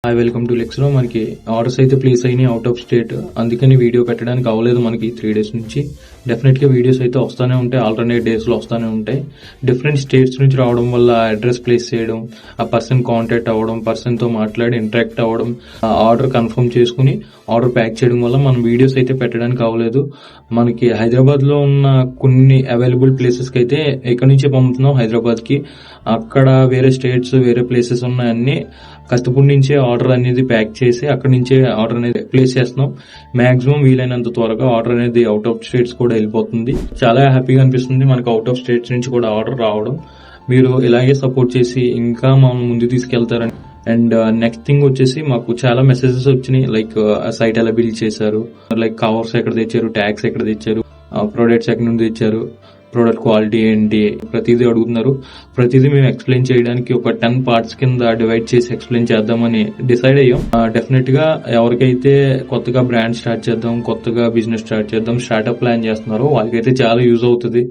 Hi welcome to లెక్స్లో. మనకి orders అయితే place అయినాయి అవుట్ ఆఫ్ స్టేట్, అందుకని వీడియో పెట్టడానికి అవ్వలేదు మనకి 3 days నుంచి. డెఫినెట్గా వీడియోస్ అయితే వస్తూనే ఉంటాయి, ఆల్టర్నేట్ డేస్లో వస్తూనే ఉంటాయి. డిఫరెంట్ స్టేట్స్ నుంచి రావడం వల్ల అడ్రస్ ప్లేస్ చేయడం, ఆ పర్సన్ కాంటాక్ట్ అవ్వడం, పర్సన్తో మాట్లాడి ఇంటరాక్ట్ అవ్వడం, ఆర్డర్ కన్ఫర్మ్ చేసుకుని ఆర్డర్ ప్యాక్ చేయడం వల్ల మనం వీడియోస్ అయితే పెట్టడానికి అవ్వలేదు. మనకి హైదరాబాద్లో ఉన్న కొన్ని అవైలబుల్ ప్లేసెస్కి అయితే ఇక్కడ నుంచే పంపుతున్నాం హైదరాబాద్కి. అక్కడ వేరే స్టేట్స్ వేరే ప్లేసెస్ ఉన్నాయన్నీ కస్తపూర్ నుంచే ఆర్డర్ అనేది ప్యాక్ చేసి అక్కడి నుంచే ఆర్డర్ అనేది ప్లేస్ చేస్తున్నాం. మాక్సిమం వీలైనంత త్వరగా ఆర్డర్ అనేది అవుట్ ఆఫ్ స్టేట్స్ కూడా వెళ్ళిపోతుంది. చాలా హ్యాపీగా అనిపిస్తుంది మనకు అవుట్ ఆఫ్ స్టేట్స్ నుంచి కూడా ఆర్డర్ రావడం. మీరు ఇలాగే సపోర్ట్ చేసి ఇంకా మనం ముందు తీసుకెళ్తారని. అండ్ నెక్స్ట్ థింగ్ వచ్చేసి మాకు చాలా మెసేజెస్ వచ్చినాయి, లైక్ సైట్ ఎలా బిల్డ్ చేశారు, లైక్ కవర్స్ ఎక్కడ తెచ్చారు, ట్యాగ్స్ ఎక్కడ తెచ్చారు, ప్రొడక్ట్స్ ఎక్కడ నుండి తెచ్చారు, ప్రోడక్ట్ క్వాలిటీ ఏంటి, ప్రతిదీ అడుగుతున్నారు. ప్రతిదీ మేము ఎక్స్ప్లెయిన్ చేయడానికి ఒక 10 parts కింద డివైడ్ చేసి ఎక్స్ప్లెయిన్ చేద్దామని డిసైడ్ అయ్యాం. డెఫినెట్ గా ఎవరికైతే కొత్తగా బ్రాండ్ స్టార్ట్ చేద్దాం, కొత్తగా బిజినెస్ స్టార్ట్ చేద్దాం, స్టార్ట్అప్ ప్లాన్ చేస్తున్నారో వాళ్ళకైతే చాలా యూజ్ అవుతుంది.